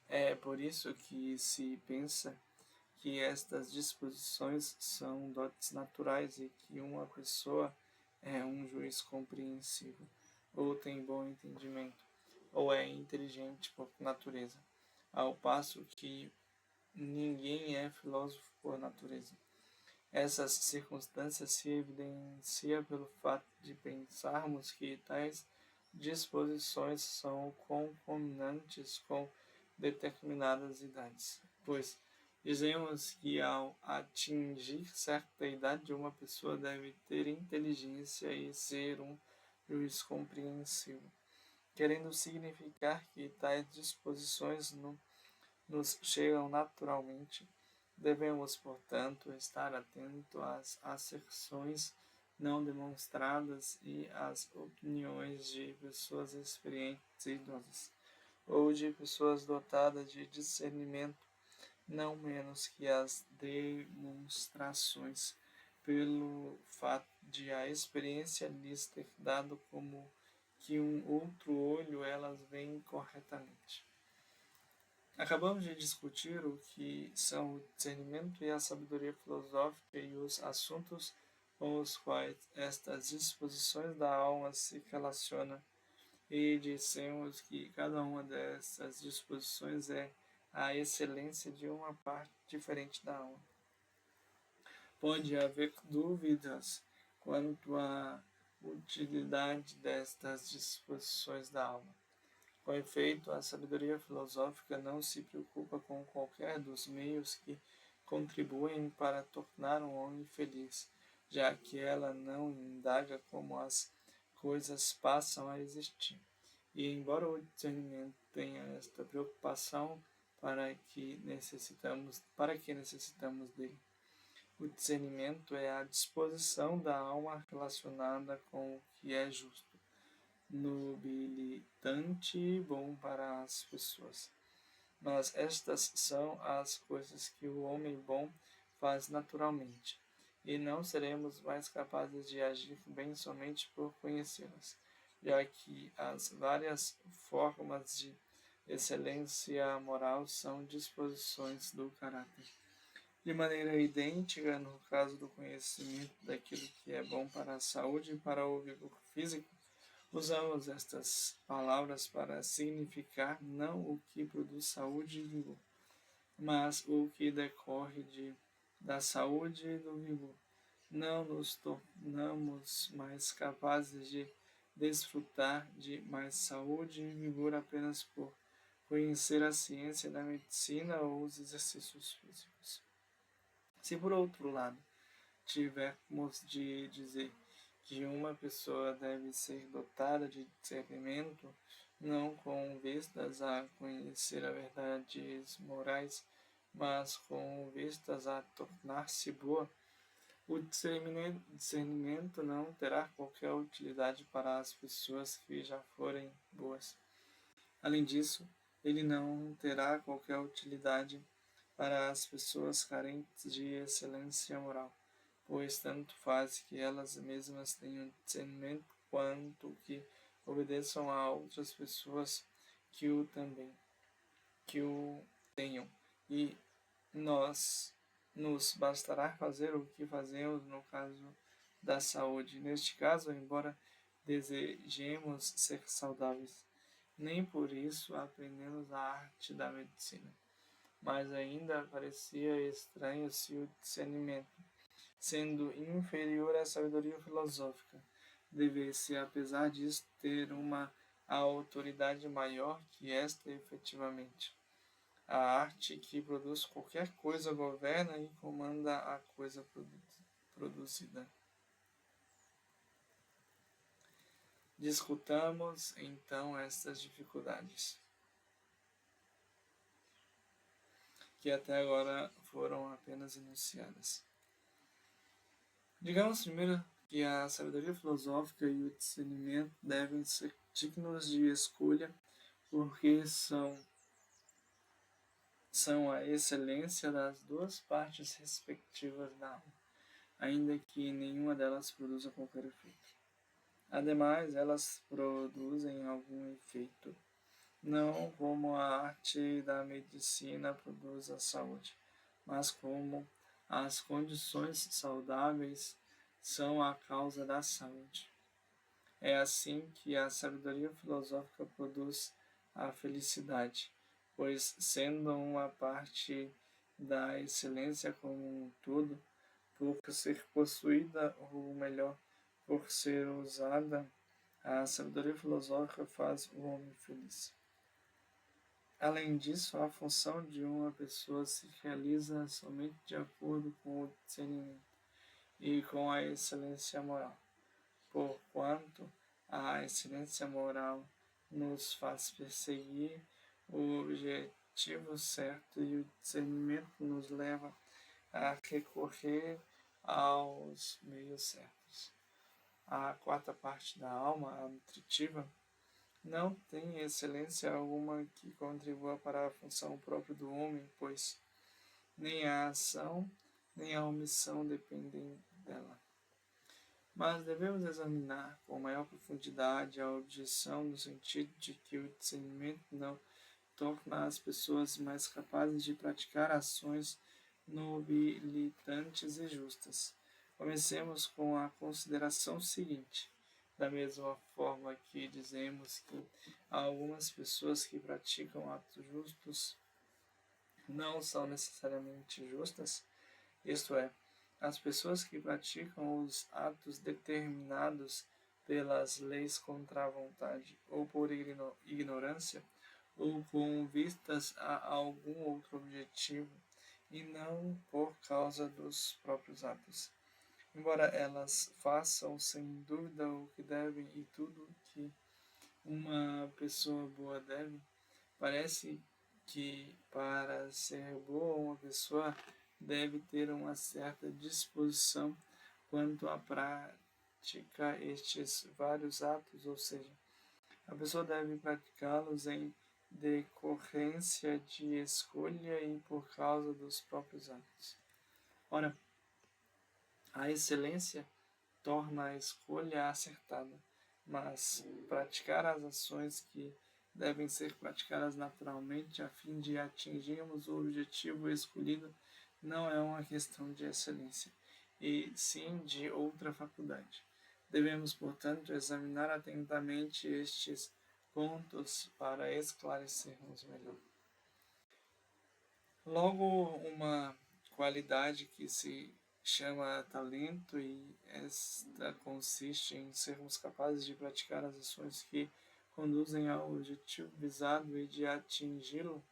É por isso que se pensa que estas disposições são dotes naturais e que uma pessoa é um juiz compreensivo, ou tem bom entendimento, ou é inteligente por natureza, ao passo que ninguém é filósofo por natureza. Essas circunstâncias se evidenciam pelo fato de pensarmos que tais disposições são concomitantes com determinadas idades, pois dizemos que ao atingir certa idade uma pessoa deve ter inteligência e ser um juiz compreensivo, querendo significar que tais disposições nos chegam naturalmente. Devemos, portanto, estar atentos às asserções não demonstradas e às opiniões de pessoas experientes e idosas, ou de pessoas dotadas de discernimento, não menos que as demonstrações, pelo fato de a experiência lhes ter dado como que um outro olho elas veem corretamente. Acabamos de discutir o que são o discernimento e a sabedoria filosófica e os assuntos com os quais estas disposições da alma se relacionam, e dissemos que cada uma dessas disposições é a excelência de uma parte diferente da alma. Pode haver dúvidas quanto à utilidade destas disposições da alma. Com efeito, a sabedoria filosófica não se preocupa com qualquer dos meios que contribuem para tornar um homem feliz, já que ela não indaga como as coisas passam a existir. E embora o discernimento tenha esta preocupação, para que necessitamos dele. O discernimento é a disposição da alma relacionada com o que é justo, nobilitante e bom para as pessoas. Mas estas são as coisas que o homem bom faz naturalmente, e não seremos mais capazes de agir bem somente por conhecê-las, já que as várias formas de excelência moral são disposições do caráter. De maneira idêntica, no caso do conhecimento daquilo que é bom para a saúde e para o vigor físico, Usamos estas palavras para significar não o que produz saúde e vigor, mas o que decorre da saúde e do vigor. Não nos tornamos mais capazes de desfrutar de mais saúde e vigor apenas por conhecer a ciência da medicina ou os exercícios físicos. Se, por outro lado, tivermos de dizer que uma pessoa deve ser dotada de discernimento, não com vistas a conhecer as verdades morais, mas com vistas a tornar-se boa, o discernimento não terá qualquer utilidade para as pessoas que já forem boas. Além disso, ele não terá qualquer utilidade para as pessoas carentes de excelência moral, pois tanto faz que elas mesmas tenham discernimento quanto que obedeçam a outras pessoas que o tenham. E nos bastará fazer o que fazemos no caso da saúde. Neste caso, embora desejemos ser saudáveis, nem por isso aprendemos a arte da medicina. Mas ainda parecia estranho se o discernimento, sendo inferior à sabedoria filosófica, devesse, apesar disso, ter uma autoridade maior que esta efetivamente. A arte que produz qualquer coisa governa e comanda a coisa produzida. Discutamos, então, estas dificuldades, que até agora foram apenas enunciadas. Digamos primeiro que a sabedoria filosófica e o discernimento devem ser dignos de escolha, porque são a excelência das duas partes respectivas da alma, ainda que nenhuma delas produza qualquer efeito. Ademais, elas produzem algum efeito, não como a arte da medicina produz a saúde, mas como as condições saudáveis são a causa da saúde. É assim que a sabedoria filosófica produz a felicidade, pois, sendo uma parte da excelência como um todo, por ser possuída, ou melhor, por ser usada, a sabedoria filosófica faz o homem feliz. Além disso, a função de uma pessoa se realiza somente de acordo com o discernimento e com a excelência moral, porquanto a excelência moral nos faz perseguir o objetivo certo e o discernimento nos leva a recorrer aos meios certos. A quarta parte da alma, a nutritiva, não tem excelência alguma que contribua para a função própria do homem, pois nem a ação nem a omissão dependem dela. Mas devemos examinar com maior profundidade a objeção no sentido de que o discernimento não torna as pessoas mais capazes de praticar ações nobilitantes e justas. Comecemos com a consideração seguinte. Da mesma forma que dizemos que algumas pessoas que praticam atos justos não são necessariamente justas, isto é, as pessoas que praticam os atos determinados pelas leis contra a vontade, ou por ignorância, ou com vistas a algum outro objetivo, e não por causa dos próprios atos. Embora elas façam sem dúvida o que devem e tudo que uma pessoa boa deve, parece que para ser boa uma pessoa deve ter uma certa disposição quanto à prática estes vários atos, ou seja, a pessoa deve praticá-los em decorrência de escolha e por causa dos próprios atos. Ora, a excelência torna a escolha acertada, mas praticar as ações que devem ser praticadas naturalmente a fim de atingirmos o objetivo escolhido não é uma questão de excelência, e sim de outra faculdade. Devemos, portanto, examinar atentamente estes pontos para esclarecermos melhor. Logo, uma qualidade que se chama talento, e esta consiste em sermos capazes de praticar as ações que conduzem ao objetivo visado e de atingi-lo.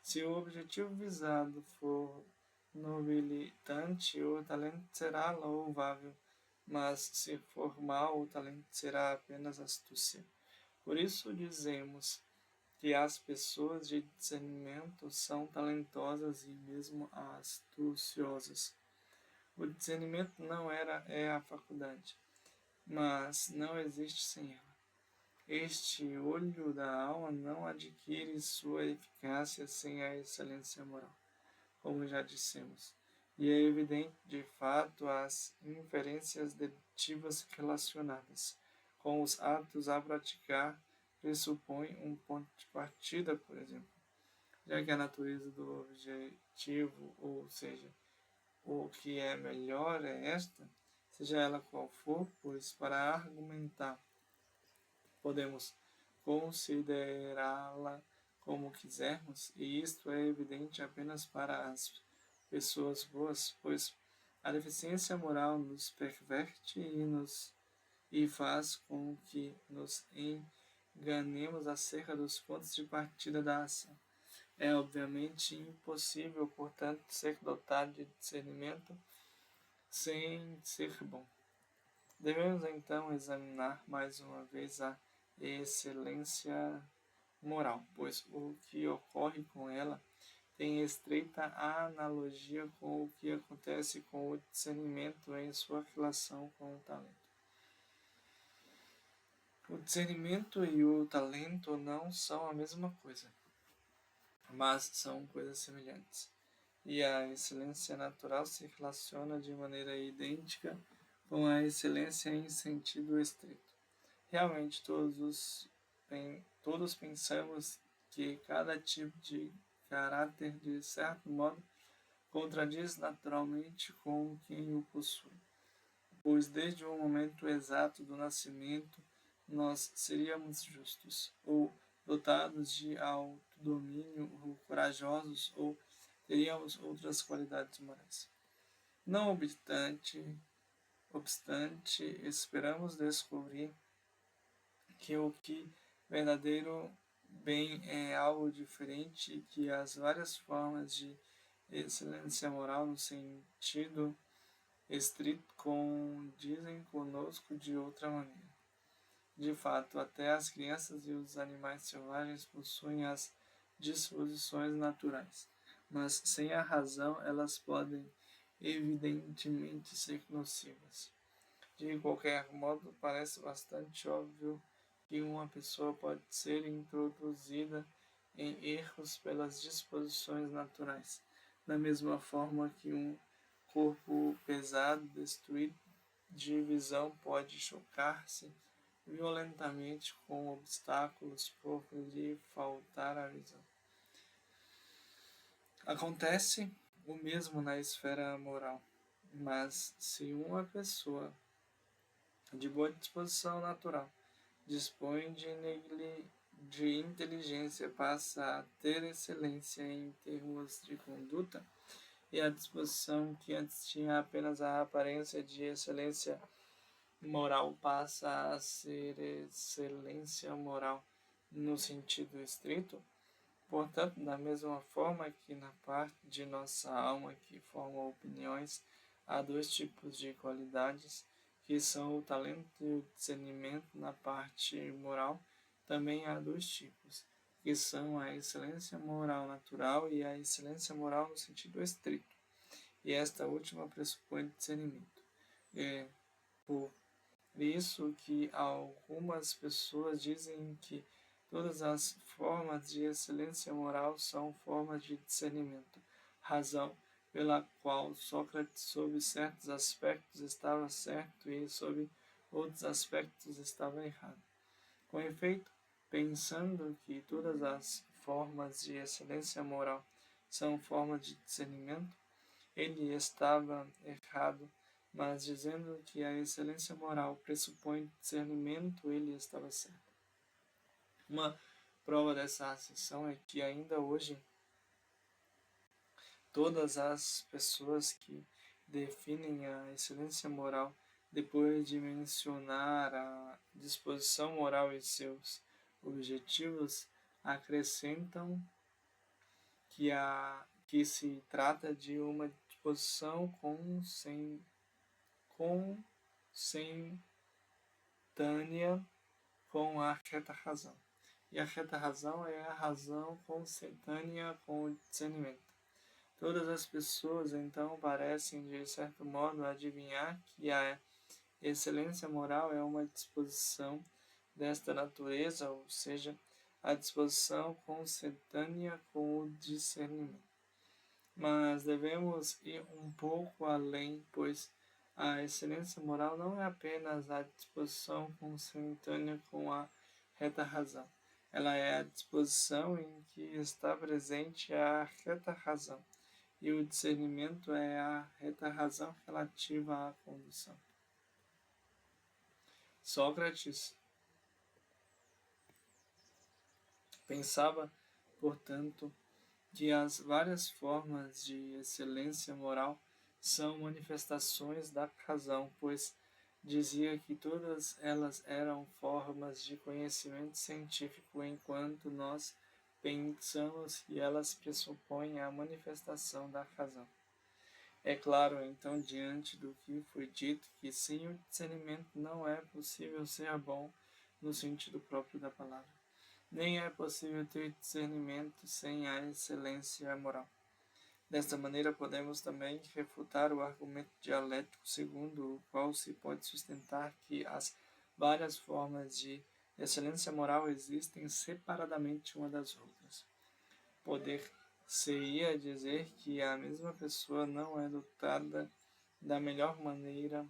Se o objetivo visado for nobilitante, o talento será louvável, mas se for mau, o talento será apenas astúcia. Por isso dizemos que as pessoas de discernimento são talentosas e mesmo astuciosas. O discernimento não é a faculdade, mas não existe sem ela. Este olho da alma não adquire sua eficácia sem a excelência moral, como já dissemos. E é evidente, de fato, as inferências dedutivas relacionadas com os atos a praticar pressupõem um ponto de partida, por exemplo, já que a natureza do objetivo, ou seja, o que é melhor é esta, seja ela qual for, pois para argumentar podemos considerá-la como quisermos, e isto é evidente apenas para as pessoas boas, pois a deficiência moral nos perverte e faz com que nos enganemos acerca dos pontos de partida da ação. É obviamente impossível, portanto, ser dotado de discernimento sem ser bom. Devemos então examinar mais uma vez a excelência moral, pois o que ocorre com ela tem estreita analogia com o que acontece com o discernimento em sua relação com o talento. O discernimento e o talento não são a mesma coisa, mas são coisas semelhantes. E a excelência natural se relaciona de maneira idêntica com a excelência em sentido estrito. Realmente, todos pensamos que cada tipo de caráter, de certo modo, contradiz naturalmente com quem o possui, pois desde o momento exato do nascimento nós seríamos justos, ou dotados de autodomínio, ou corajosos, ou teríamos outras qualidades morais. Não obstante, esperamos descobrir que o que verdadeiro bem é algo diferente e que as várias formas de excelência moral no sentido estrito condizem conosco de outra maneira. De fato, até as crianças e os animais selvagens possuem as disposições naturais, mas sem a razão elas podem evidentemente ser nocivas. De qualquer modo, parece bastante óbvio que uma pessoa pode ser introduzida em erros pelas disposições naturais, da mesma forma que um corpo pesado, destruído de visão, pode chocar-se violentamente com obstáculos por lhe faltar a visão. Acontece o mesmo na esfera moral, mas se uma pessoa de boa disposição natural dispõe de inteligência, passa a ter excelência em termos de conduta, e a disposição que antes tinha apenas a aparência de excelência moral passa a ser excelência moral no sentido estrito. Portanto, da mesma forma que na parte de nossa alma que forma opiniões, há dois tipos de qualidades, que são o talento e o discernimento. Na parte moral, também há dois tipos, que são a excelência moral natural e a excelência moral no sentido estrito. E esta última pressupõe discernimento. É por isso que algumas pessoas dizem que todas as formas de excelência moral são formas de discernimento, razão pela qual Sócrates, sob certos aspectos, estava certo e, sob outros aspectos, estava errado. Com efeito, pensando que todas as formas de excelência moral são formas de discernimento, ele estava errado mas dizendo que a excelência moral pressupõe discernimento, ele estava certo. Uma prova dessa asserção é que ainda hoje todas as pessoas que definem a excelência moral, depois de mencionar a disposição moral e seus objetivos, acrescentam que se trata de uma disposição consentânea com a reta razão. E a reta razão é a razão consentânea com o discernimento. Todas as pessoas, então, parecem, de certo modo, adivinhar que a excelência moral é uma disposição desta natureza, ou seja, a disposição consentânea com o discernimento. Mas devemos ir um pouco além, pois a excelência moral não é apenas a disposição consentânea com a reta razão. Ela é a disposição em que está presente a reta razão, e o discernimento é a reta razão relativa à condução. Sócrates pensava, portanto, que as várias formas de excelência moral são manifestações da razão, pois dizia que todas elas eram formas de conhecimento científico, enquanto nós pensamos que elas pressupõem a manifestação da razão. É claro, então, diante do que foi dito, que sem o discernimento não é possível ser bom no sentido próprio da palavra. Nem é possível ter discernimento sem a excelência moral. Desta maneira, podemos também refutar o argumento dialético segundo o qual se pode sustentar que as várias formas de excelência moral existem separadamente uma das outras. Poder-se-ia dizer que a mesma pessoa não é dotada da melhor maneira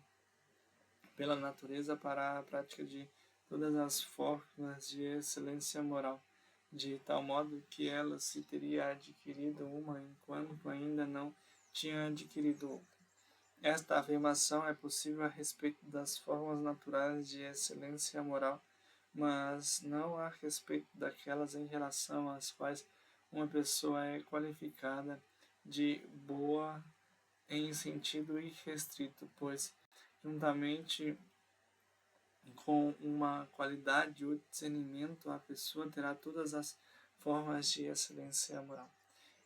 pela natureza para a prática de todas as formas de excelência moral, de tal modo que ela se teria adquirido uma enquanto ainda não tinha adquirido outra. Esta afirmação é possível a respeito das formas naturais de excelência moral, mas não a respeito daquelas em relação às quais uma pessoa é qualificada de boa em sentido irrestrito, pois, juntamente com uma qualidade ou discernimento, a pessoa terá todas as formas de excelência moral.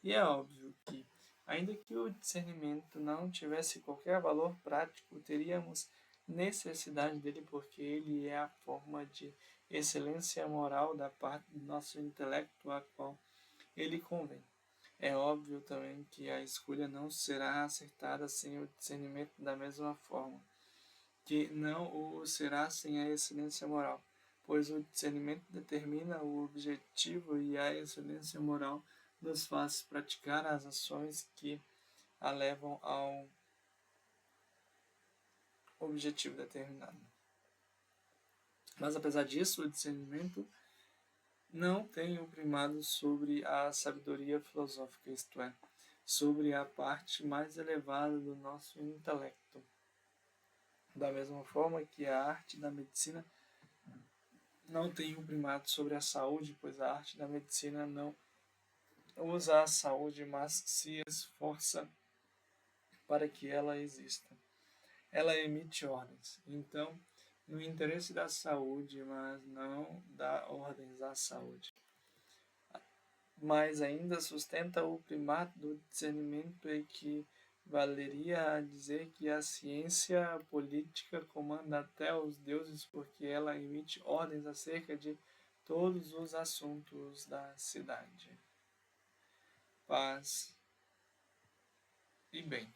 E é óbvio que, ainda que o discernimento não tivesse qualquer valor prático, teríamos necessidade dele porque ele é a forma de excelência moral da parte do nosso intelecto a qual ele convém. É óbvio também que a escolha não será acertada sem o discernimento da mesma forma que não o será sem a excelência moral, pois o discernimento determina o objetivo e a excelência moral nos faz praticar as ações que a levam ao objetivo determinado. Mas apesar disso, o discernimento não tem o primado sobre a sabedoria filosófica, isto é, sobre a parte mais elevada do nosso intelecto. Da mesma forma que a arte da medicina não tem um primado sobre a saúde, pois a arte da medicina não usa a saúde, mas se esforça para que ela exista. Ela emite ordens, então, no interesse da saúde, mas não dá ordens à saúde. Mas ainda sustenta o primato do discernimento e que valeria a dizer que a ciência política comanda até os deuses porque ela emite ordens acerca de todos os assuntos da cidade. Paz e bem.